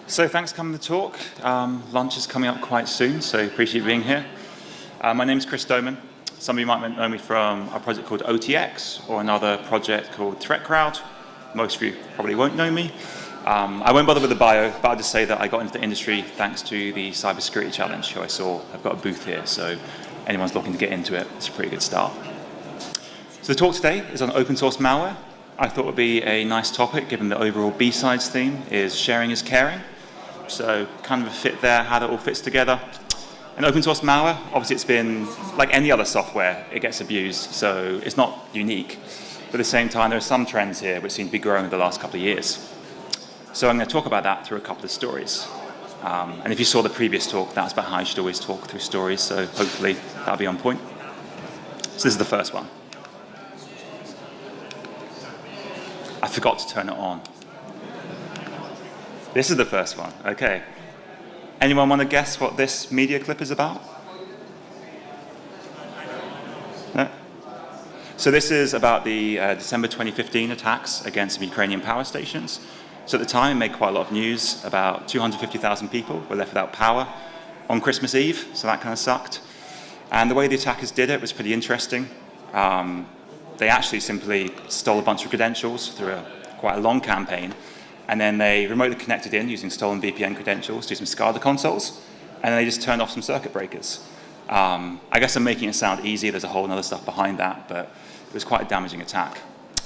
So thanks for coming to the talk. Lunch is coming up quite soon, so appreciate you being here. My name is Chris Doman. Some of you might know me from a project called OTX or another project called Threat Crowd. Most of you probably won't know me. I won't bother with the bio, but I'll just say that I got into the industry thanks to the cybersecurity challenge, who I saw. I've got a booth here, so anyone's looking to get into it, it's a pretty good start. So the talk today is on open source malware. I thought it would be a nice topic, given the overall BSides theme is sharing is caring. So kind of a fit there, how that all fits together. And open source malware, obviously it's been, like any other software, it gets abused, so it's not unique. But at the same time, there are some trends here which seem to be growing in the last couple of years. So I'm going to talk about that through a couple of stories. And if you saw the previous talk, that's about how you should always talk through stories, so hopefully that'll be on point. So this is the first one. I forgot to turn it on. This is the first one, okay. Anyone want to guess what this media clip is about? No? So this is about the December 2015 attacks against some Ukrainian power stations. So at the time, it made quite a lot of news. About 250,000 people were left without power on Christmas Eve, so that kind of sucked. And the way the attackers did it was pretty interesting. They actually simply stole a bunch of credentials through quite a long campaign, and then they remotely connected in using stolen VPN credentials to some SCADA consoles, and then they just turned off some circuit breakers. I guess I'm making it sound easy. There's a whole other stuff behind that, but it was quite a damaging attack.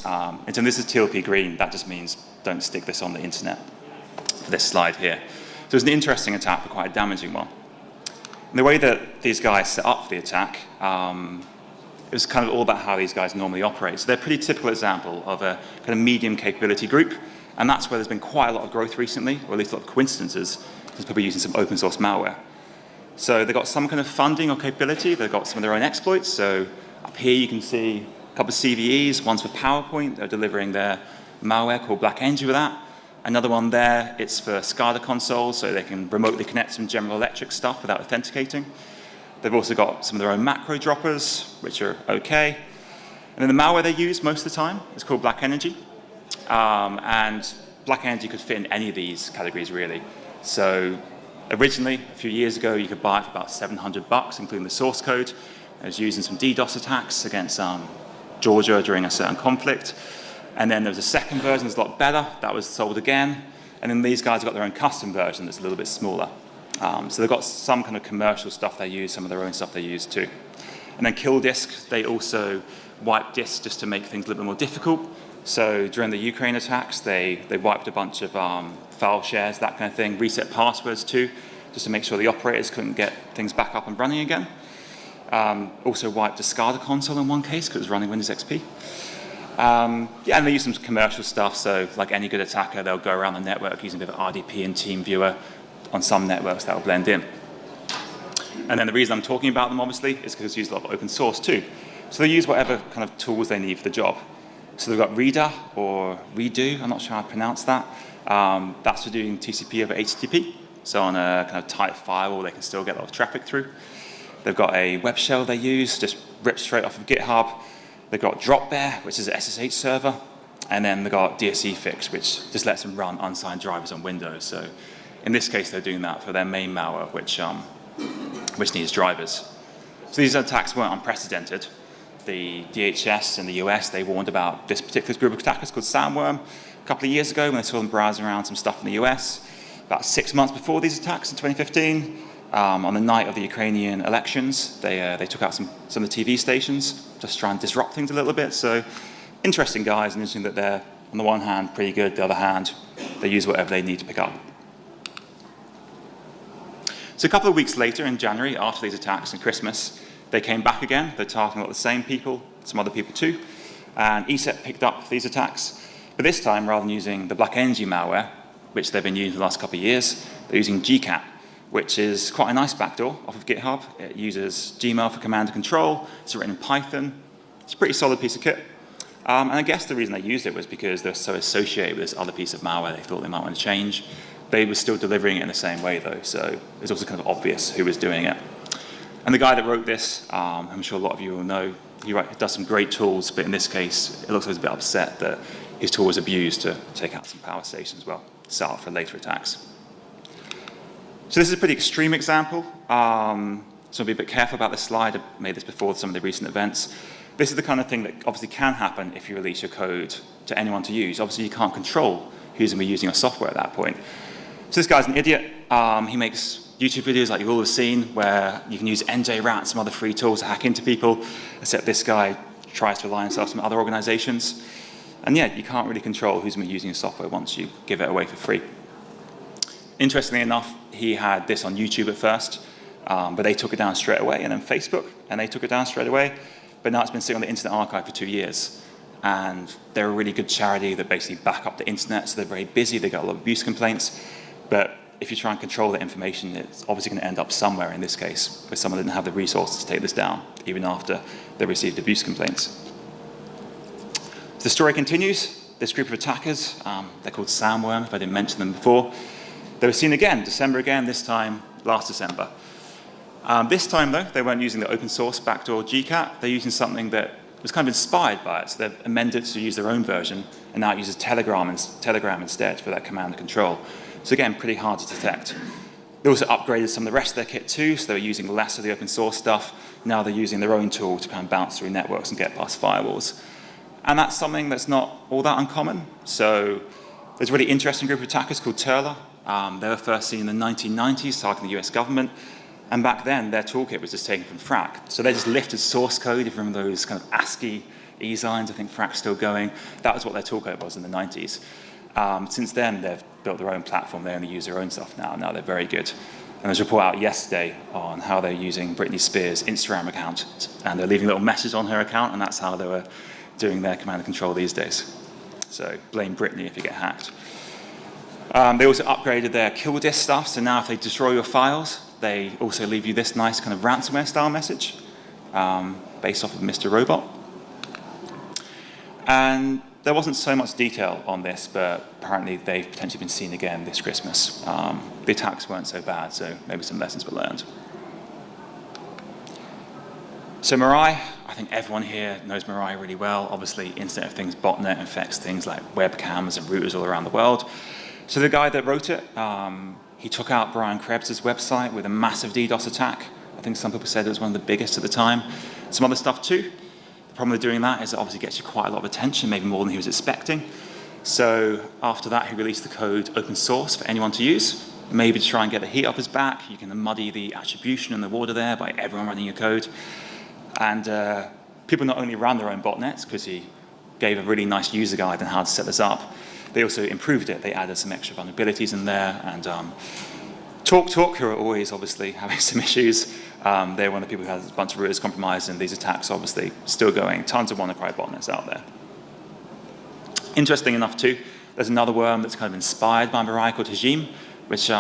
And so this is TLP green. That just means don't stick this on the internet for this slide here. So it was an interesting attack, but quite a damaging one. And the way that these guys set up the attack, it was kind of all about how these guys normally operate. So they're a pretty typical example of a kind of medium capability group, and that's where there's been quite a lot of growth recently, or at least a lot of coincidences, because people are using some open source malware. So they've got some kind of funding or capability, they've got some of their own exploits. So up here you can see a couple of CVEs, one's for PowerPoint, they're delivering their malware called Black Energy with that. Another one there, it's for SCADA consoles, so they can remotely connect some General Electric stuff without authenticating. They've also got some of their own macro droppers, which are okay. And then the malware they use most of the time is called Black Energy. And Black Energy could fit in any of these categories, really. So originally, a few years ago, you could buy it for about $700, including the source code. It was used in some DDoS attacks against Georgia during a certain conflict. And then there was a second version that's a lot better. That was sold again. And then these guys have got their own custom version that's a little bit smaller. So they've got some kind of commercial stuff they use, some of their own stuff they use too. And then Kill Disk, they also wipe disks just to make things a little bit more difficult. So during the Ukraine attacks, they wiped a bunch of file shares, that kind of thing, reset passwords too, just to make sure the operators couldn't get things back up and running again. Also wiped a SCADA console in one case because it was running Windows XP. And they use some commercial stuff, so like any good attacker, they'll go around the network using a bit of RDP and TeamViewer. On some networks that will blend in. And then the reason I'm talking about them, obviously, is because it's used a lot of open source too. So they use whatever kind of tools they need for the job. So they've got Reader or Redo, I'm not sure how to pronounce that. That's for doing TCP over HTTP. So on a kind of tight firewall, they can still get a lot of traffic through. They've got a web shell they use, just ripped straight off of GitHub. They've got DropBear, which is an SSH server. And then they've got DSE Fix, which just lets them run unsigned drivers on Windows. So in this case, they're doing that for their main malware, which needs drivers. So these attacks weren't unprecedented. The DHS in the US, they warned about this particular group of attackers called Sandworm a couple of years ago when they saw them browsing around some stuff in the US. About 6 months before these attacks in 2015, on the night of the Ukrainian elections, they took out some of the TV stations, just trying to disrupt things a little bit. So interesting guys, and interesting that they're, on the one hand, pretty good, the other hand, they use whatever they need to pick up. So a couple of weeks later, in January, after these attacks and Christmas, they came back again. They're targeting a lot of the same people, some other people too. And ESET picked up these attacks. But this time, rather than using the Black Energy malware, which they've been using for the last couple of years, they're using GCAT, which is quite a nice backdoor off of GitHub. It uses Gmail for command and control. It's written in Python. It's a pretty solid piece of kit. And I guess the reason they used it was because they're so associated with this other piece of malware they thought they might want to change. They were still delivering it in the same way, though, so it's also kind of obvious who was doing it. And the guy that wrote this, I'm sure a lot of you will know, he does some great tools, but in this case, it looks like he's a bit upset that his tool was abused to take out some power stations, well, set up for later attacks. So this is a pretty extreme example. So be a bit careful about this slide. I made this before some of the recent events. This is the kind of thing that obviously can happen if you release your code to anyone to use. Obviously, you can't control who's going to be using your software at that point. So this guy's an idiot. He makes YouTube videos like you've all have seen where you can use NJRAT and some other free tools to hack into people, except this guy tries to align himself to some other organizations. And yeah, you can't really control who's going to be using your software once you give it away for free. Interestingly enough, he had this on YouTube at first, but they took it down straight away, and then Facebook, and they took it down straight away. But now it's been sitting on the Internet Archive for 2 years. And they're a really good charity that basically back up the internet, so they're very busy, they get a lot of abuse complaints. But if you try and control that information, it's obviously going to end up somewhere in this case, where someone didn't have the resources to take this down, even after they received abuse complaints. The story continues. This group of attackers, they're called Sandworm, if I didn't mention them before. They were seen again, December again, this time last December. This time, though, they weren't using the open source backdoor GCAT. They're using something that was kind of inspired by it. So they've amended to use their own version, and now it uses Telegram instead for that command and control. So again, pretty hard to detect. They also upgraded some of the rest of their kit too, so they were using less of the open source stuff. Now they're using their own tool to kind of bounce through networks and get past firewalls. And that's something that's not all that uncommon. So there's a really interesting group of attackers called Turler. They were first seen in the 1990s, targeting the US government. And back then, their toolkit was just taken from Frac. So they just lifted source code from those kind of ASCII E-signs. I think Frac's still going. That was what their toolkit was in the 90s. Since then, they've built their own platform. They only use their own stuff now. Now they're very good. And there's a report out yesterday on how they're using Britney Spears' Instagram account. And they're leaving a little message on her account, and that's how they were doing their command and control these days. So blame Britney if you get hacked. They also upgraded their kill disk stuff. So now if they destroy your files, they also leave you this nice kind of ransomware style message based off of Mr. Robot. And there wasn't so much detail on this, but apparently they've potentially been seen again this Christmas. The attacks weren't so bad, so maybe some lessons were learned. So Mirai, I think everyone here knows Mirai really well. Obviously, Internet of Things botnet infects things like webcams and routers all around the world. So the guy that wrote it, he took out Brian Krebs' website with a massive DDoS attack. I think some people said it was one of the biggest at the time. Some other stuff too. The problem with doing that is it obviously gets you quite a lot of attention, maybe more than he was expecting. So after that, he released the code open source for anyone to use, maybe to try and get the heat off his back. You can muddy the attribution and the water there by everyone running your code. And people not only ran their own botnets, because he gave a really nice user guide on how to set this up, they also improved it. They added some extra vulnerabilities in there. And TalkTalk, who are always obviously having some issues, they're one of the people who has a bunch of routers compromised, and these attacks obviously still going. Tons of WannaCry botnets out there. Interesting enough too, there's another worm that's kind of inspired by Mirai called Hajim, which, or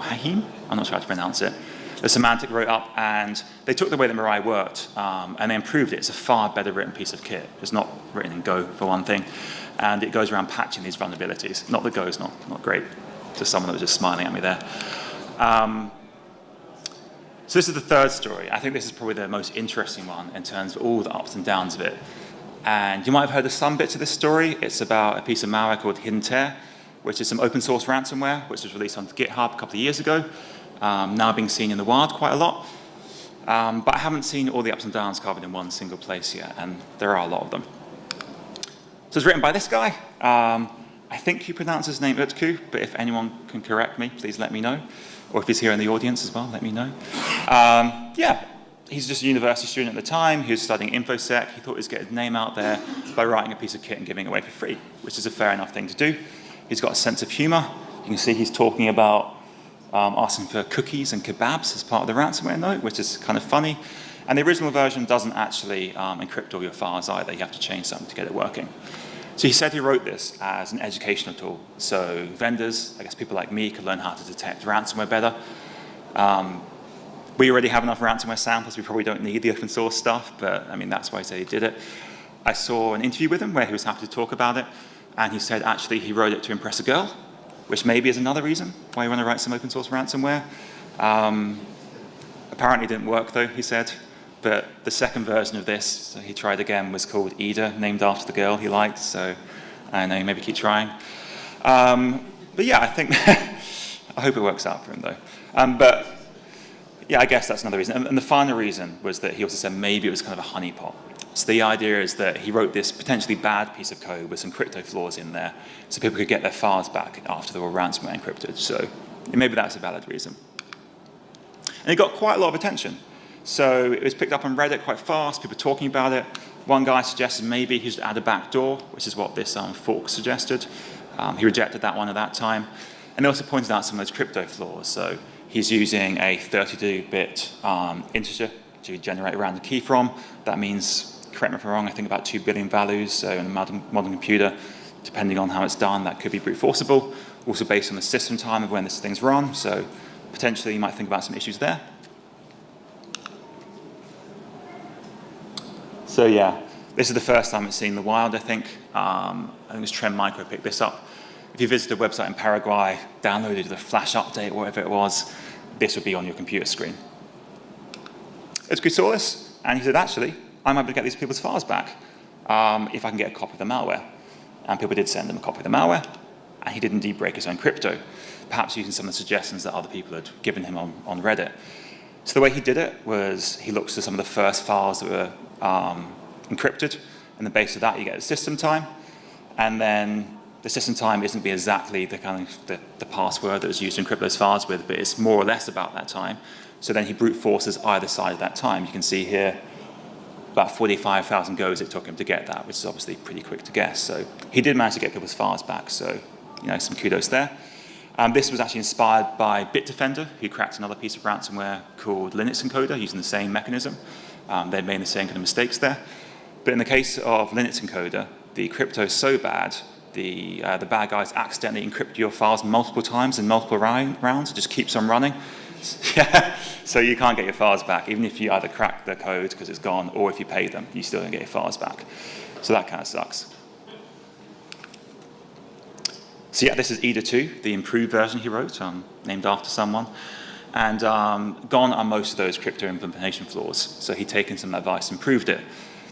Hahim, I'm not sure how to pronounce it. The semantic wrote up, and they took the way that Mirai worked, and they improved it. It's a far better written piece of kit. It's not written in Go, for one thing, and it goes around patching these vulnerabilities. Not that Go is not great, to someone that was just smiling at me there. So this is the third story. I think this is probably the most interesting one in terms of all the ups and downs of it. And you might have heard of some bits of this story. It's about a piece of malware called Hidden Tear, which is some open source ransomware, which was released onto GitHub a couple of years ago, now being seen in the wild quite a lot. But I haven't seen all the ups and downs covered in one single place yet, and there are a lot of them. So it's written by this guy. I think he pronounces his name Utku, but if anyone can correct me, please let me know. Or if he's here in the audience as well, let me know. Yeah, he's just a university student at the time. He was studying InfoSec. He thought he was getting his name out there by writing a piece of kit and giving it away for free, which is a fair enough thing to do. He's got a sense of humor. You can see he's talking about asking for cookies and kebabs as part of the ransomware note, which is kind of funny. And the original version doesn't actually encrypt all your files either. You have to change something to get it working. So he said he wrote this as an educational tool. So vendors, I guess people like me, could learn how to detect ransomware better. We already have enough ransomware samples. We probably don't need the open source stuff, but I mean, that's why I said he did it. I saw an interview with him where he was happy to talk about it. And he said, actually, he wrote it to impress a girl, which maybe is another reason why you want to write some open source ransomware. Apparently it didn't work, though, he said. But the second version of this, so he tried again, was called Ida, named after the girl he liked. So I don't know, maybe keep trying. But yeah, I think I hope it works out for him, though. But yeah, I guess that's another reason. And the final reason was that he also said maybe it was kind of a honeypot. So the idea is that he wrote this potentially bad piece of code with some crypto flaws in there so people could get their files back after they were ransomware encrypted. So maybe that's a valid reason. And it got quite a lot of attention. So it was picked up on Reddit quite fast, people talking about it. One guy suggested maybe he should add a backdoor, which is what this fork suggested. He rejected that one at that time. And he also pointed out some of those crypto flaws. So he's using a 32-bit integer to generate a random key from. That means, correct me if I'm wrong, I think about 2 billion values. So in a modern computer, depending on how it's done, that could be brute forceable. Also based on the system time of when this thing's run. So potentially you might think about some issues there. So yeah, this is the first time it's seen the wild, I think. I think it was Trend Micro picked this up. If you visited a website in Paraguay, downloaded the Flash update, or whatever it was, this would be on your computer screen. It's saw this, and he said, actually, I'm able to get these people's files back if I can get a copy of the malware. And people did send him a copy of the malware, and he did indeed break his own crypto, perhaps using some of the suggestions that other people had given him on Reddit. So the way he did it was he looks at some of the first files that were encrypted, and the base of that you get the system time, and then the system time isn't be exactly the kind of the password that was used to encrypt those files with, but it's more or less about that time. So then he brute forces either side of that time. You can see here about 45,000 goes it took him to get that, which is obviously pretty quick to guess. So he did manage to get people's files back, so some kudos there. This was actually inspired by Bitdefender, who cracked another piece of ransomware called Linux Encoder using the same mechanism. They made the same kind of mistakes there. But in the case of Linux Encoder, the crypto is so bad, the bad guys accidentally encrypt your files multiple times in multiple rounds. It just keeps on running. Yeah. So you can't get your files back, even if you either crack the code because it's gone, or if you pay them, you still don't get your files back. So that kind of sucks. So yeah, this is EDA 2, the improved version he wrote, named after someone. And gone are most of those crypto implementation flaws. So he'd taken some advice and improved it.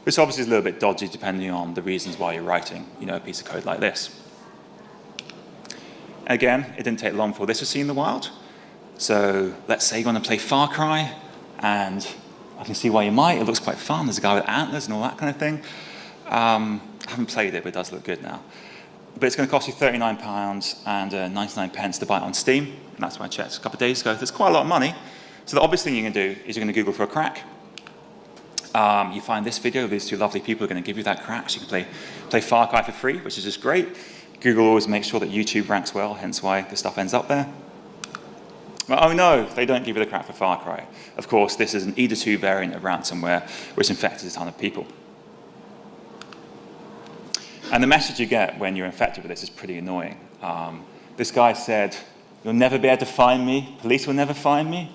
This obviously is a little bit dodgy depending on the reasons why you're writing a piece of code like this. Again, it didn't take long before this was seen in the wild. So let's say you want to play Far Cry, and I can see why you might. It looks quite fun. There's a guy with antlers and all that kind of thing. I haven't played it, but it does look good now. But it's going to cost you £39 and 99 pence to buy it on Steam. And that's what I checked a couple of days ago. That's quite a lot of money. So the obvious thing you're going to do is you're going to Google for a crack. You find this video, these two lovely people are going to give you that crack, so you can play Far Cry for free, which is just great. Google always makes sure that YouTube ranks well, hence why the stuff ends up there. Well, oh no, they don't give you the crack for Far Cry. Of course, this is an EDA 2 variant of ransomware, which infected a ton of people. And the message you get when you're infected with this is pretty annoying. This guy said, "You'll never be able to find me, police will never find me."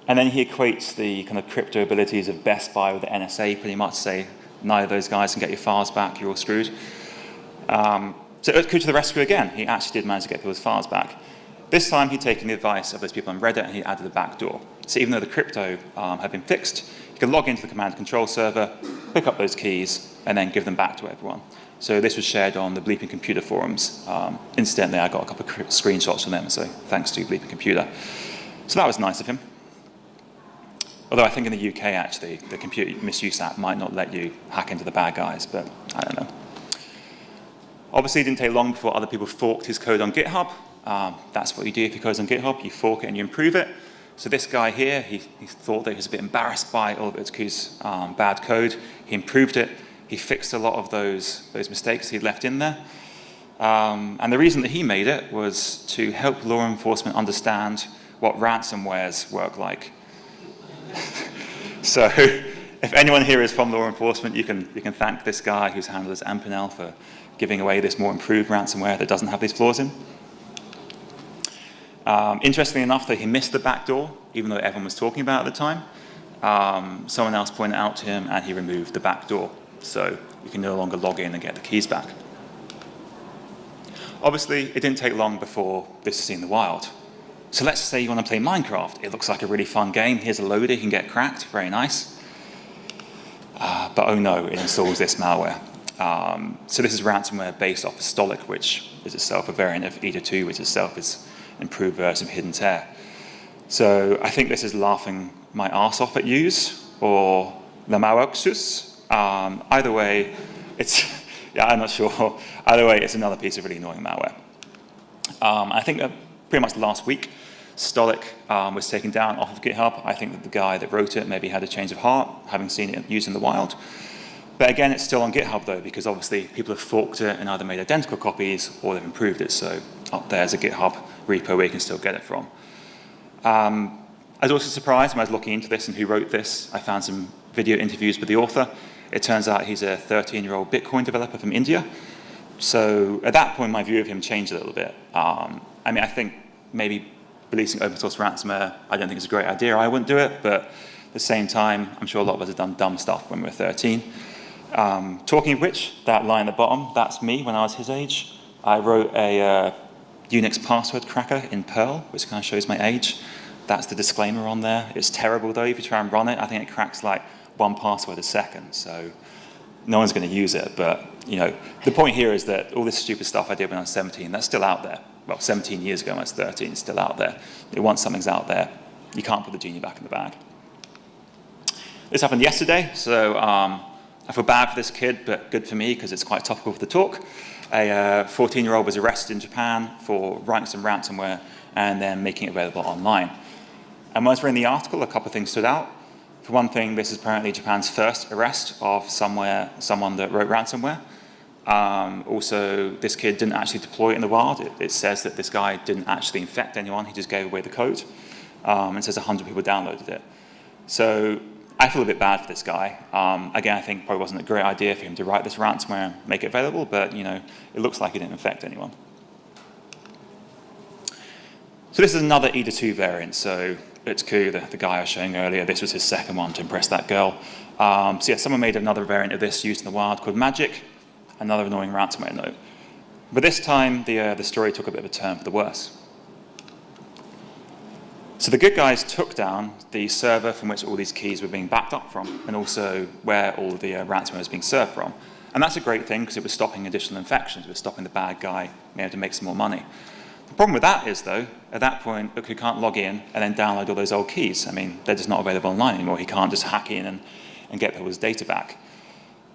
And then he equates the kind of crypto abilities of Best Buy with the NSA, pretty much say, neither of those guys can get your files back, you're all screwed. So Earthquake to the rescue again. He actually did manage to get people's files back. This time he'd taken the advice of those people on Reddit and he added a backdoor. So even though the crypto had been fixed, you could log into the command and control server, pick up those keys, and then give them back to everyone. So this was shared on the Bleeping Computer forums. Incidentally, I got a couple of screenshots from them, so thanks to Bleeping Computer. So that was nice of him. Although I think in the UK, actually, the Computer Misuse Act might not let you hack into the bad guys, but I don't know. Obviously, it didn't take long before other people forked his code on GitHub. That's what you do if your code's on GitHub. You fork it and you improve it. So this guy here, he thought that he was a bit embarrassed by all of Earthquake's bad code. He improved it. He fixed a lot of those mistakes he'd left in there. And the reason that he made it was to help law enforcement understand what ransomwares work like. So if anyone here is from law enforcement, you can thank this guy who's handled as Ampinel for giving away this more improved ransomware that doesn't have these flaws in. Interestingly enough, though, he missed the backdoor, even though everyone was talking about it at the time. Someone else pointed out to him, and he removed the backdoor. So you can no longer log in and get the keys back. Obviously, it didn't take long before this was seen in the wild. So let's say you want to play Minecraft. It looks like a really fun game. Here's a loader, you can get cracked, very nice. But oh no, it installs this malware. So this is ransomware based off of Stolik, which is itself a variant of EDA 2, which itself is improved version of hidden tear. So I think this is laughing my arse off at use, or lamauxus. Either way, it's, yeah, I'm not sure. Either way, it's another piece of really annoying malware. I think that pretty much last week, Stolik was taken down off of GitHub. I think that the guy that wrote it maybe had a change of heart, having seen it used in the wild. But again, it's still on GitHub, though, because obviously people have forked it and either made identical copies or they've improved it. So up there's a GitHub repo where you can still get it from. I was also surprised when I was looking into this and who wrote this. I found some video interviews with the author. It turns out he's a 13-year-old Bitcoin developer from India. So at that point, my view of him changed a little bit. I mean, I think maybe releasing open source ransomware, I don't think it's a great idea. I wouldn't do it, but at the same time, I'm sure a lot of us have done dumb stuff when we were 13. Talking of which, that line at the bottom, that's me when I was his age. I wrote a Unix password cracker in Perl, which kind of shows my age. That's the disclaimer on there. It's terrible, though. If you try and run it, I think it cracks like 1 password a second. So no one's going to use it. But you know, the point here is that all this stupid stuff I did when I was 17, that's still out there. Well, 17 years ago when I was 13, it's still out there. Once something's out there, you can't put the genie back in the bag. This happened yesterday, so I feel bad for this kid, but good for me because it's quite topical for the talk. A 14-year-old was arrested in Japan for writing some ransomware and then making it available online. And when I was reading the article, a couple of things stood out. For one thing, this is apparently Japan's first arrest of someone that wrote ransomware. Also, this kid didn't actually deploy it in the wild. It says that this guy didn't actually infect anyone. He just gave away the code. And says 100 people downloaded it. So I feel a bit bad for this guy. Again, I think probably wasn't a great idea for him to write this ransomware and make it available, but you know, it looks like it didn't infect anyone. So this is another EDA2 variant. So Utku, the guy I was showing earlier, this was his second one to impress that girl. So yeah, someone made another variant of this used in the wild called Magic, another annoying ransomware note. But this time, the story took a bit of a turn for the worse. So the good guys took down the server from which all these keys were being backed up from, and also where all of the ransomware was being served from. And that's a great thing because it was stopping additional infections. It was stopping the bad guy being able to make some more money. The problem with that is, though, at that point, Utku can't log in and then download all those old keys. I mean, they're just not available online anymore. He can't just hack in and get people's data back.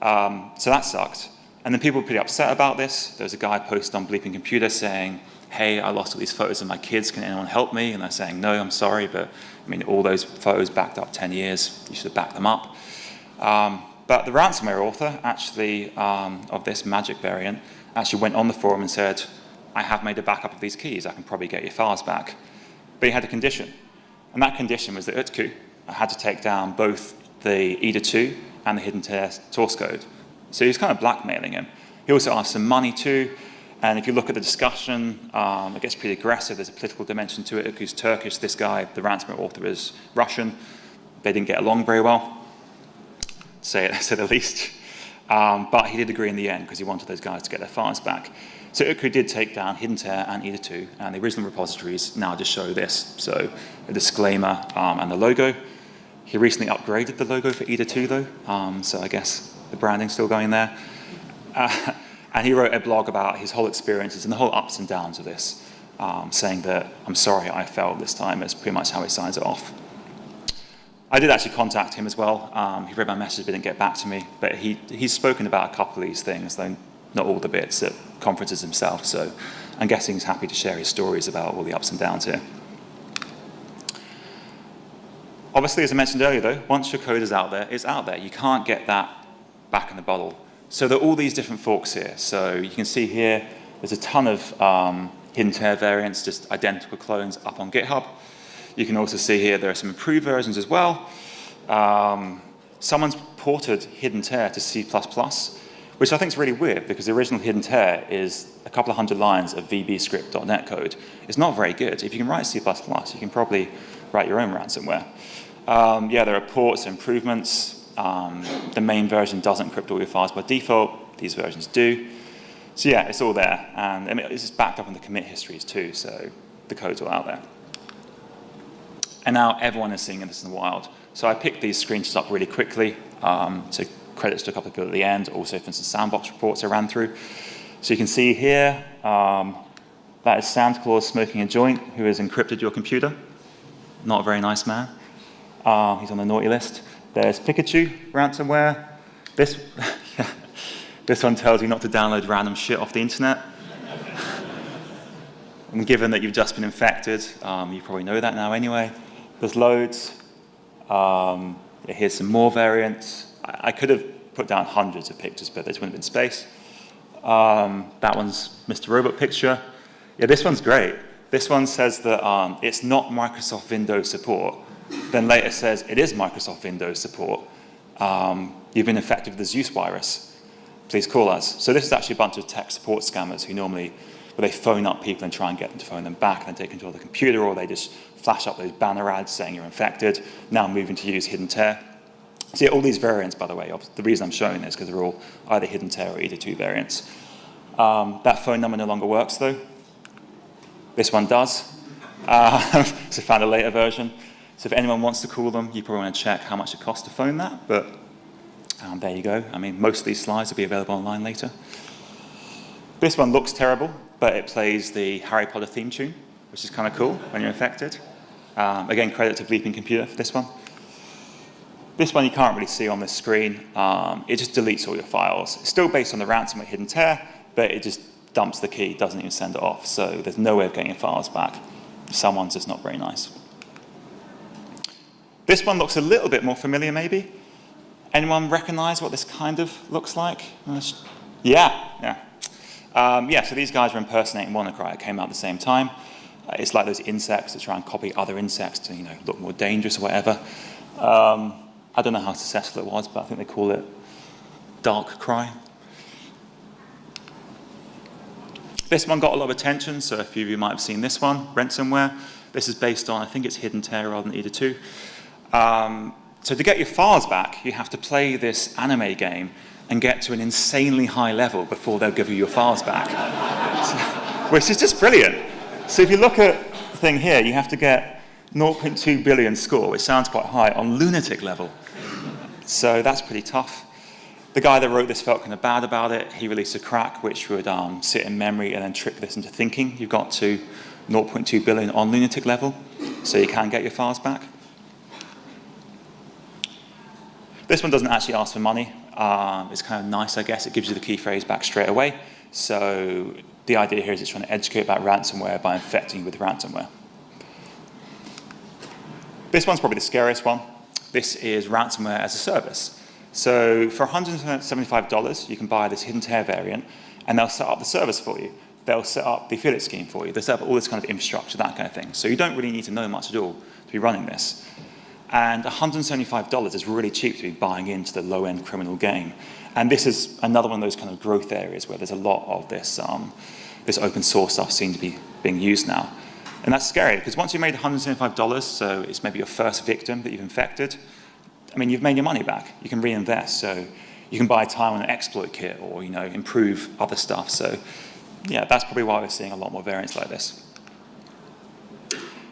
So that sucked. And then people were pretty upset about this. There was a guy posted on Bleeping Computer saying, hey, I lost all these photos of my kids. Can anyone help me? And they're saying, no, I'm sorry, but I mean, all those photos backed up 10 years. You should have backed them up. But the ransomware author, actually, of this Magic variant, actually went on the forum and said, I have made a backup of these keys. I can probably get your files back. But he had a condition. And that condition was that Utku had to take down both the EDA2 and the hidden tear source code. So he was kind of blackmailing him. He also asked some money too. And if you look at the discussion, it gets pretty aggressive. There's a political dimension to it. Utku's Turkish. This guy, the ransomware author, is Russian. They didn't get along very well, to say the least. But he did agree in the end because he wanted those guys to get their files back. So Utku did take down hidden tear and EDA2, and the original repositories now just show this. So a disclaimer and the logo. He recently upgraded the logo for EDA2 though, so I guess the branding's still going there. And he wrote a blog about his whole experiences and the whole ups and downs of this, saying that, I'm sorry I failed this time. It's pretty much how he signs it off. I did actually contact him as well. He read my message but didn't get back to me. But he's spoken about a couple of these things, though not all the bits, at conferences himself. So I'm guessing he's happy to share his stories about all the ups and downs here. Obviously, as I mentioned earlier, though, once your code is out there, it's out there. You can't get that back in the bottle. So there are all these different forks here. So you can see here, there's a ton of hidden tear variants, just identical clones up on GitHub. You can also see here there are some improved versions as well. Someone's ported hidden tear to C++, which I think is really weird because the original hidden tear is a couple of hundred lines of VBScript.NET code. It's not very good. If you can write C++, you can probably write your own ransomware. Yeah, there are ports, improvements. The main version doesn't encrypt all your files by default. These versions do. So yeah, it's all there. And I mean, it's backed up in the commit histories too, so the code's all out there. And now everyone is seeing this in the wild. So I picked these screenshots up really quickly. So credits to a couple of people at the end. Also, for instance, sandbox reports I ran through. So you can see here, That is Santa Claus smoking a joint who has encrypted your computer. Not a very nice man. He's on the naughty list. There's Pikachu ransomware. This one tells you not to download random shit off the internet. And given that you've just been infected, you probably know that now anyway. There's loads. Here's some more variants. I could have put down hundreds of pictures, but there wouldn't have been space. That one's Mr. Robot picture. Yeah, this one's great. This one says that it's not Microsoft Windows support. Then later says it is Microsoft Windows support. You've been infected with the Zeus virus. Please call us. So this is actually a bunch of tech support scammers who normally, where they phone up people and try and get them to phone them back and then take control of the computer, or they just flash up those banner ads saying you're infected, now moving to use hidden tear. See, all these variants, by the way, the reason I'm showing this is because they're all either hidden tear or either 2 variants. That phone number no longer works, though. This one does. So I found a later version. So if anyone wants to call them, you probably want to check how much it costs to phone that, but there you go. I mean, most of these slides will be available online later. This one looks terrible, but it plays the Harry Potter theme tune, which is kind of cool when you're infected. Again, credit to Bleeping Computer for this one. This one you can't really see on this screen. It just deletes all your files. It's still based on the ransomware hidden tear, but it just dumps the key, doesn't even send it off. So there's no way of getting your files back. Someone's just not very nice. This one looks a little bit more familiar, maybe. Anyone recognize what this kind of looks like? Yeah. So these guys are impersonating WannaCry. It came out at the same time. It's like those insects that try and copy other insects to, look more dangerous or whatever. I don't know how successful it was, but I think they call it Dark Cry. This one got a lot of attention, so a few of you might have seen this one, ransomware. This is based on, I think it's hidden tear rather than either 2. So to get your files back, you have to play this anime game and get to an insanely high level before they'll give you your files back, which is just brilliant. So if you look at the thing here, you have to get 0.2 billion score, which sounds quite high, on lunatic level. So that's pretty tough. The guy that wrote this felt kind of bad about it. He released a crack which would sit in memory and then trick this into thinking you've got to 0.2 billion on lunatic level, so you can get your files back. This one doesn't actually ask for money. It's kind of nice, I guess. It gives you the key phrase back straight away. So the idea here is it's trying to educate about ransomware by infecting you with ransomware. This one's probably the scariest one. This is ransomware as a service. So for $175, you can buy this hidden tear variant, and they'll set up the service for you. They'll set up the affiliate scheme for you. They'll set up all this kind of infrastructure, that kind of thing. So you don't really need to know much at all to be running this. And $175 is really cheap to be buying into the low-end criminal game. And this is another one of those kind of growth areas where there's a lot of this, this open source stuff seems to be being used now. And that's scary, because once you've made $175, so it's maybe your first victim that you've infected, I mean, you've made your money back. You can reinvest. So you can buy time on an exploit kit or, improve other stuff. So yeah, that's probably why we're seeing a lot more variants like this.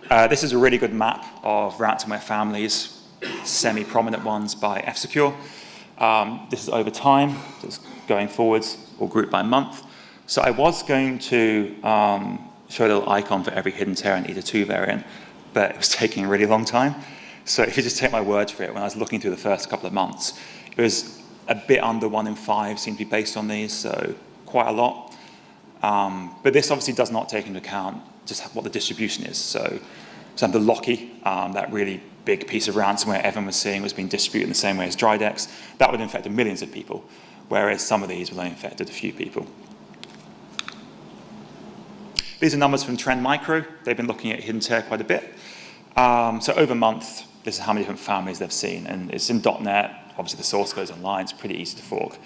This is a really good map of ransomware families, semi-prominent ones by F-Secure. This is over time, so it's going forwards or grouped by month. So I was going to show a little icon for every hidden tear and either 2 variant, but it was taking a really long time. So if you just take my word for it, when I was looking through the first couple of months, it was a bit under 1 in 5 seemed to be based on these, so quite a lot. But this obviously does not take into account just what the distribution is. So the Locky, that really big piece of ransomware everyone was seeing was being distributed in the same way as Drydex. That would have infected millions of people, whereas some of these would only infected a few people. These are numbers from Trend Micro. They've been looking at hidden tear quite a bit. So over a month, this is how many different families they've seen. And it's in .NET. Obviously, the source goes online. It's pretty easy to fork.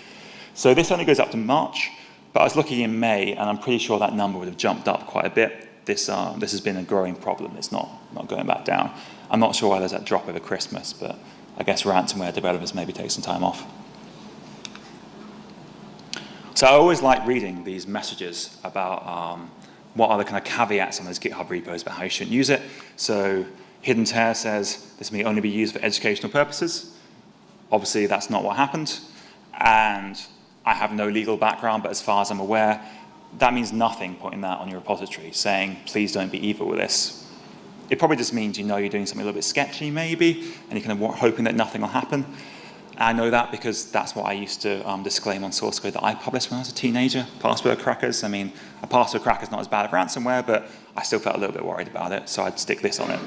So this only goes up to March. But I was looking in May, and I'm pretty sure that number would have jumped up quite a bit. This has been a growing problem. It's not going back down. I'm not sure why there's that drop over Christmas, but I guess ransomware developers maybe take some time off. So I always like reading these messages about what are the kind of caveats on those GitHub repos about how you shouldn't use it. So hidden tear says this may only be used for educational purposes. Obviously, that's not what happened. And I have no legal background, but as far as I'm aware, that means nothing putting that on your repository, saying, please don't be evil with this. It probably just means you know you're doing something a little bit sketchy, maybe, and you're kind of hoping that nothing will happen. I know that because that's what I used to disclaim on source code that I published when I was a teenager, password crackers. I mean, a password cracker is not as bad as ransomware, but I still felt a little bit worried about it, so I'd stick this on it.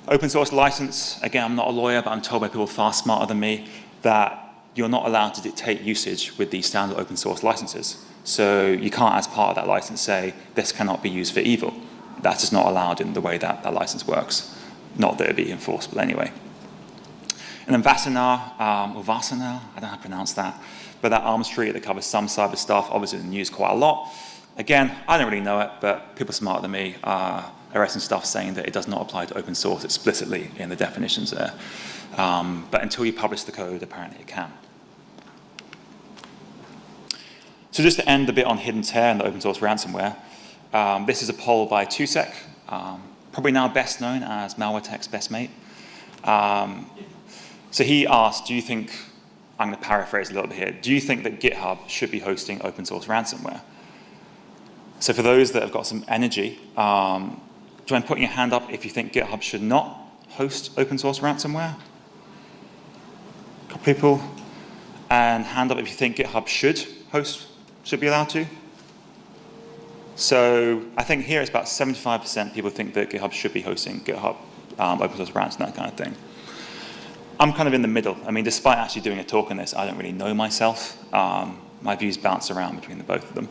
Open source license, again, I'm not a lawyer, but I'm told by people far smarter than me that you're not allowed to dictate usage with the standard open source licenses. So you can't, as part of that license, say, this cannot be used for evil. That's just not allowed in the way that that license works. Not that it'd be enforceable anyway. And then Vasanar, or Vasanar, I don't know how to pronounce that, but that arms tree that covers some cyber stuff, obviously in the news quite a lot. Again, I don't really know it, but people smarter than me are writing stuff saying that it does not apply to open source explicitly in the definitions there. But until you publish the code, apparently it can. So just to end a bit on hidden tear and the open source ransomware, this is a poll by TwoSec, probably now best known as MalwareTech's best mate. So he asked, do you think, I'm going to paraphrase a little bit here, do you think that GitHub should be hosting open source ransomware? So for those that have got some energy, do you mind putting your hand up if you think GitHub should not host open source ransomware? A couple people. And hand up if you think GitHub should be allowed to. So I think here it's about 75% people think that GitHub should be hosting GitHub open source ransomware, that kind of thing. I'm kind of in the middle. I mean, despite actually doing a talk on this, I don't really know myself. My views bounce around between the both of them.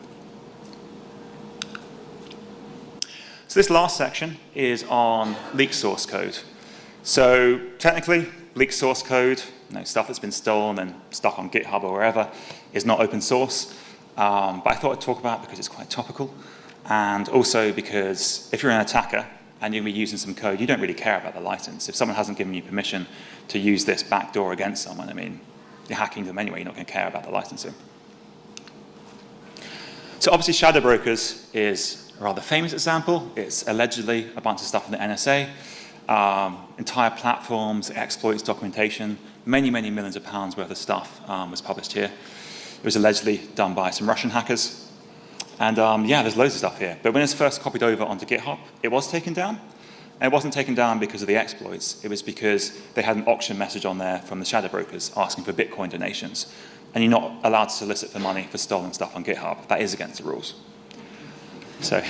So this last section is on leaked source code. So technically, leaked source code, stuff that's been stolen and stuck on GitHub or wherever, is not open source. But I thought I'd talk about it because it's quite topical. And also because if you're an attacker and you're going to be using some code, you don't really care about the license. If someone hasn't given you permission to use this backdoor against someone, I mean, you're hacking them anyway, you're not going to care about the licensing. So obviously shadow brokers is a rather famous example. It's allegedly a bunch of stuff in the NSA, entire platforms, exploits, documentation, many, many millions of pounds worth of stuff was published here. It was allegedly done by some Russian hackers. And yeah, there's loads of stuff here. But when it's first copied over onto GitHub, it was taken down. And it wasn't taken down because of the exploits. It was because they had an auction message on there from the shadow brokers asking for Bitcoin donations. And you're not allowed to solicit for money for stolen stuff on GitHub. That is against the rules. So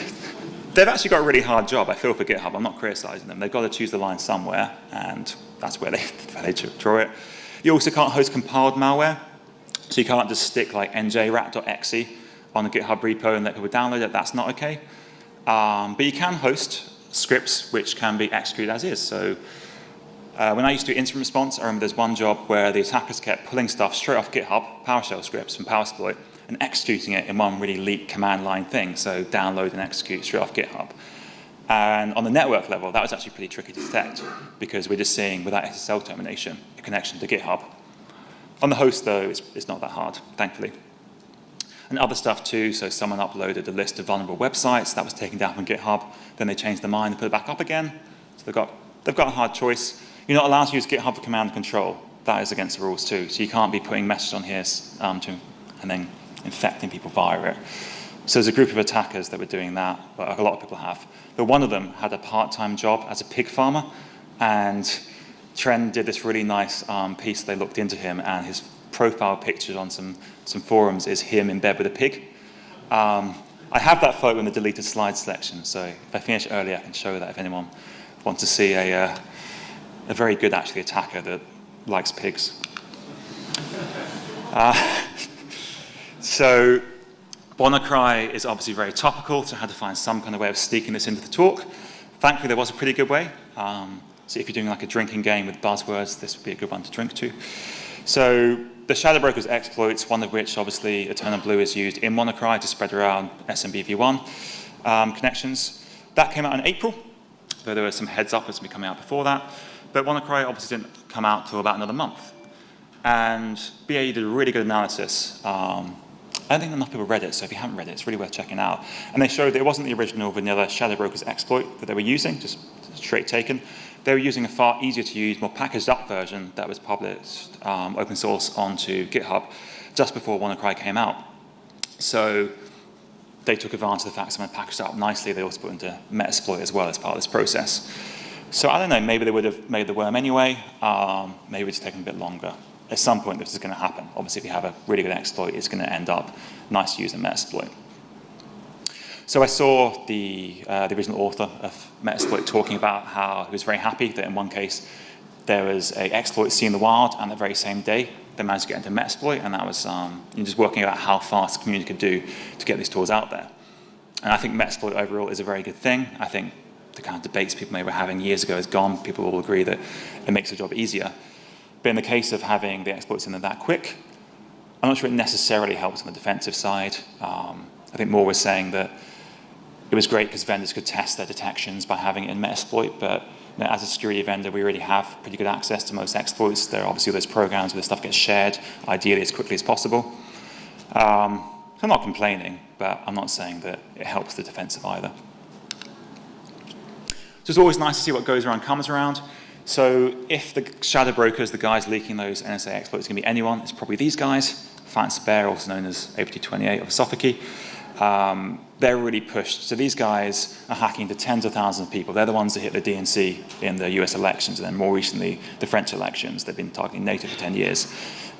they've actually got a really hard job, I feel, for GitHub. I'm not criticizing them. They've got to choose the line somewhere, and that's where they draw it. You also can't host compiled malware. So you can't just stick like njrat.exe on a GitHub repo and let people download it. That's not okay. But you can host scripts which can be executed as is. So when I used to do incident response, I remember there's one job where the attackers kept pulling stuff straight off GitHub, PowerShell scripts from PowerSploit, and executing it in one really leak command line thing. So download and execute straight off GitHub. And on the network level, that was actually pretty tricky to detect because we're just seeing, without SSL termination, a connection to GitHub. On the host, though, it's not that hard, thankfully. And other stuff, too. So someone uploaded a list of vulnerable websites. That was taken down from GitHub. Then they changed their mind and put it back up again. So they've got a hard choice. You're not allowed to use GitHub for command and control. That is against the rules, too. So you can't be putting messages on here and then infecting people via it. So there's a group of attackers that were doing that. Well, a lot of people have. But one of them had a part-time job as a pig farmer. And Trend did this really nice piece. They looked into him, and his profile picture on some forums is him in bed with a pig. I have that photo in the deleted slides section, so if I finish early, I can show that if anyone wants to see a very good, actually, attacker that likes pigs. So WannaCry is obviously very topical, so I had to find some kind of way of sneaking this into the talk. Thankfully, there was a pretty good way. So if you're doing like a drinking game with buzzwords, this would be a good one to drink to. So the shadow brokers exploits, one of which obviously Eternal Blue is used in WannaCry to spread around SMBv1 connections. That came out in April, though there were some heads up as to be coming out before that. But WannaCry obviously didn't come out till about another month. And BAE did a really good analysis. I don't think enough people read it, so if you haven't read it, it's really worth checking out. And they showed that it wasn't the original vanilla shadow brokers exploit that they were using, just straight taken. They were using a far easier to use, more packaged up version that was published open source onto GitHub just before WannaCry came out. So they took advantage of the fact someone packaged it up nicely. They also put it into Metasploit as well as part of this process. So I don't know, maybe they would have made the worm anyway. Maybe it's taken a bit longer. At some point, this is going to happen. Obviously, if you have a really good exploit, it's going to end up nice to use in Metasploit. So I saw the original author of Metasploit talking about how he was very happy that in one case there was an exploit seen in the wild, and the very same day they managed to get into Metasploit, and that was just working out how fast the community could do to get these tools out there. And I think Metasploit overall is a very good thing. I think the kind of debates people may were having years ago is gone. People all agree that it makes the job easier. But in the case of having the exploits in there that quick, I'm not sure it necessarily helps on the defensive side. I think Moore was saying that it was great because vendors could test their detections by having it in Metasploit, but as a security vendor, we already have pretty good access to most exploits. There are obviously those programs where the stuff gets shared, ideally as quickly as possible. So I'm not complaining, but I'm not saying that it helps the defensive either. So it's always nice to see what goes around comes around. So if the shadow brokers, the guys leaking those NSA exploits, are going to be anyone, it's probably these guys. Fancy Bear, also known as APT28 of Sofiki. They're really pushed. So these guys are hacking to tens of thousands of people. They're the ones that hit the DNC in the US elections, and then more recently, the French elections. They've been targeting NATO for 10 years.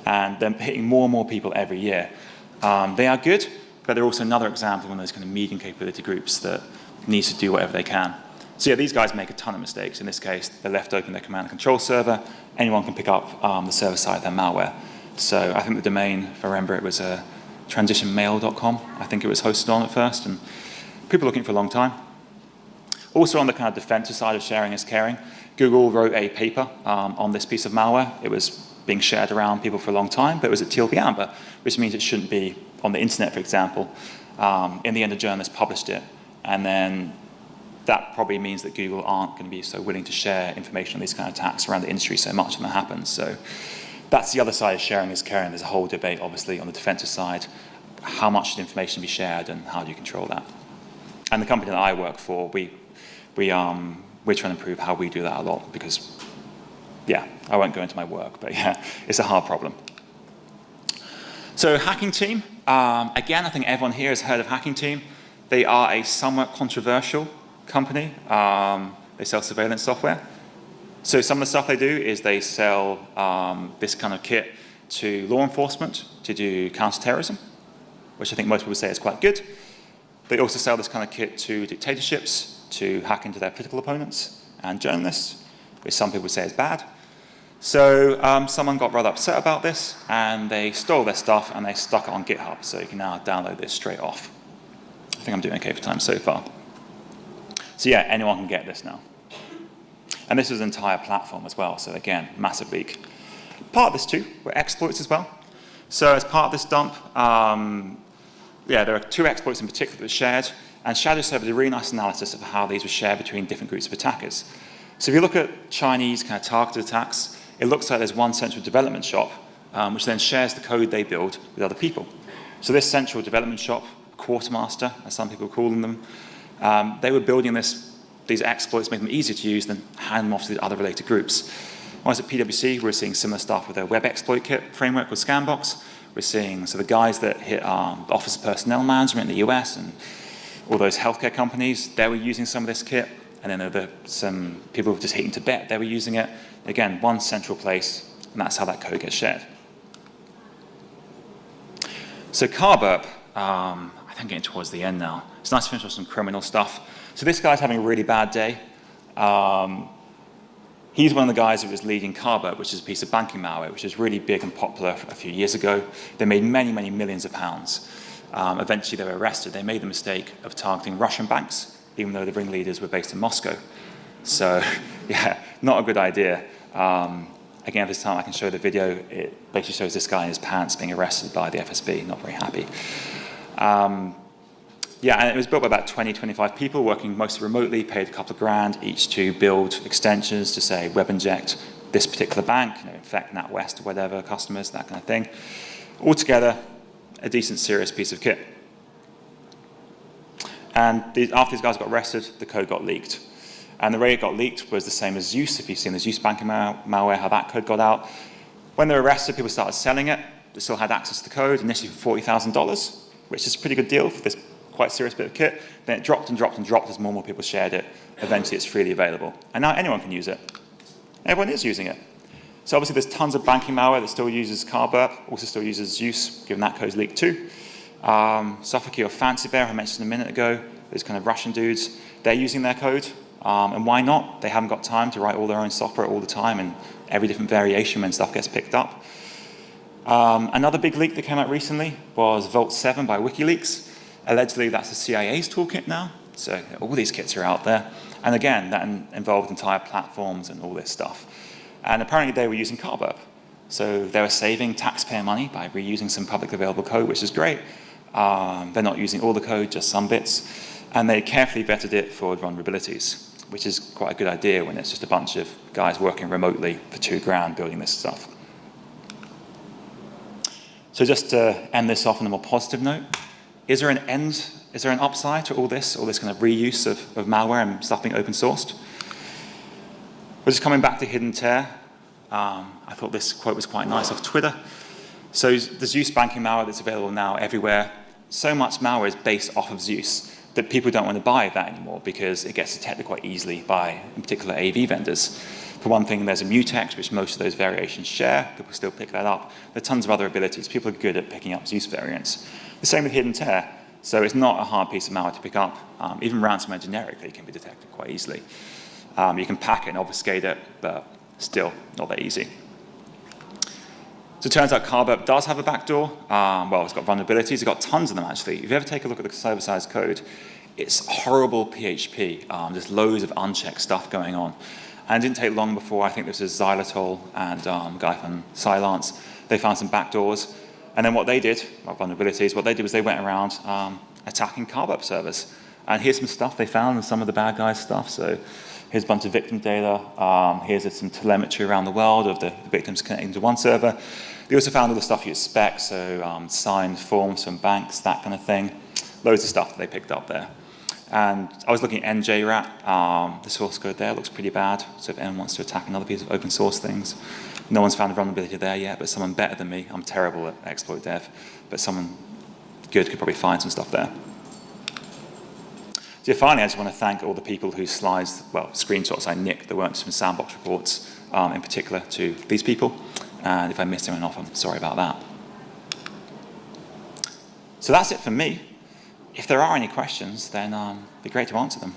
And they're hitting more and more people every year. They are good, but they're also another example of one of those kind of medium capability groups that needs to do whatever they can. So yeah, these guys make a ton of mistakes. In this case, they left open their command and control server. Anyone can pick up the server side of their malware. So I think the domain, if I remember, it was transitionmail.com. I think it was hosted on at first, and people were looking for a long time. Also on the kind of defensive side of sharing is caring, Google wrote a paper on this piece of malware. It was being shared around people for a long time, but it was at TLP Amber, which means it shouldn't be on the internet, for example. In the end, a journalist published it, and then that probably means that Google aren't going to be so willing to share information on these kind of attacks around the industry so much when that happens. So that's the other side of sharing is caring. There's a whole debate, obviously, on the defensive side. How much should information be shared, and how do you control that? And the company that I work for, we're trying to improve how we do that a lot because, yeah, I won't go into my work, but yeah, it's a hard problem. So Hacking Team, again, I think everyone here has heard of Hacking Team. They are a somewhat controversial company. They sell surveillance software. So some of the stuff they do is they sell this kind of kit to law enforcement to do counterterrorism, which I think most people say is quite good. They also sell this kind of kit to dictatorships to hack into their political opponents and journalists, which some people say is bad. So someone got rather upset about this, and they stole their stuff and they stuck it on GitHub. So you can now download this straight off. I think I'm doing okay for time so far. So yeah, anyone can get this now. And this is an entire platform as well. So again, massive leak. Part of this too were exploits as well. So as part of this dump, yeah, there are 2 exploits in particular that were shared. And Shadow Server did a really nice analysis of how these were shared between different groups of attackers. So if you look at Chinese kind of targeted attacks, it looks like there's one central development shop, which then shares the code they build with other people. So this central development shop, quartermaster, as some people call them, they were building these exploits, making them easier to use, then hand them off to the other related groups. When I was at PwC, we're seeing similar stuff with a web exploit kit framework called Scanbox. We're seeing the guys that hit the Office of Personnel Management in the US and all those healthcare companies, they were using some of this kit. And then there were some people just hitting Tibet, they were using it. Again, one central place, and that's how that code gets shared. So Carburp, I think I'm getting towards the end now. It's nice to finish off some criminal stuff. So this guy's having a really bad day. He's one of the guys who was leading Carburp, which is a piece of banking malware, which was really big and popular a few years ago. They made many, many millions of pounds. Eventually they were arrested. They made the mistake of targeting Russian banks, even though the ringleaders were based in Moscow. So yeah, not a good idea. Again, this time I can show the video. It basically shows this guy in his pants being arrested by the FSB, not very happy. Yeah, and it was built by about 20, 25 people working mostly remotely, paid a couple of grand each to build extensions to, say, web inject this particular bank, infect NatWest or whatever, customers, that kind of thing. Altogether, a decent, serious piece of kit. And after these guys got arrested, the code got leaked. And the way it got leaked was the same as Zeus. If you've seen the Zeus banking malware, how that code got out. When they were arrested, people started selling it. They still had access to the code, initially for $40,000, which is a pretty good deal for this quite serious bit of kit. Then it dropped and dropped and dropped as more and more people shared it. Eventually, it's freely available. And now anyone can use it. Everyone is using it. So obviously, there's tons of banking malware that still uses Carburp, also still uses Zeus, given that code's leaked too. Suffolky or Fancy Bear, I mentioned a minute ago, those kind of Russian dudes, they're using their code. And why not? They haven't got time to write all their own software all the time and every different variation when stuff gets picked up. Another big leak that came out recently was Vault 7 by WikiLeaks. Allegedly, that's the CIA's toolkit now. So all these kits are out there. And again, that involved entire platforms and all this stuff. And apparently they were using Carburp. So they were saving taxpayer money by reusing some publicly available code, which is great. They're not using all the code, just some bits. And they carefully vetted it for vulnerabilities, which is quite a good idea when it's just a bunch of guys working remotely for $2,000 building this stuff. So just to end this off on a more positive note, is there an upside to all this kind of reuse of malware and stuff being open sourced? We're just coming back to hidden tear. I thought this quote was quite nice off Twitter. So the Zeus banking malware that's available now everywhere, so much malware is based off of Zeus that people don't want to buy that anymore because it gets detected quite easily by, in particular, AV vendors. For one thing, there's a mutex, which most of those variations share. People still pick that up. There are tons of other abilities. People are good at picking up Zeus variants. The same with hidden tear. So it's not a hard piece of malware to pick up. Even ransomware generically can be detected quite easily. You can pack it and obfuscate it, but still not that easy. So it turns out Carburp does have a backdoor. Well, it's got vulnerabilities. It's got tons of them, actually. If you ever take a look at the server-side code, it's horrible PHP. There's loads of unchecked stuff going on. And it didn't take long before, I think this is Xylitol and a guy from Cylance. They found some backdoors. And then what they did, well, vulnerabilities, what they did was they went around attacking Carburp servers. And here's some stuff they found and some of the bad guys' stuff. So here's a bunch of victim data. Here's some telemetry around the world of the victims connecting to one server. They also found all the stuff you expect, so signed forms from banks, that kind of thing. Loads of stuff that they picked up there. And I was looking at NJRAT. The source code there looks pretty bad. So if anyone wants to attack another piece of open source things, no one's found a vulnerability there yet, but someone better than me. I'm terrible at exploit dev, but someone good could probably find some stuff there. So finally, I just want to thank all the people who screenshots I nicked that weren't just from Sandbox reports, in particular to these people. And if I missed anyone off, I'm sorry about that. So that's it from me. If there are any questions, then it'd be great to answer them.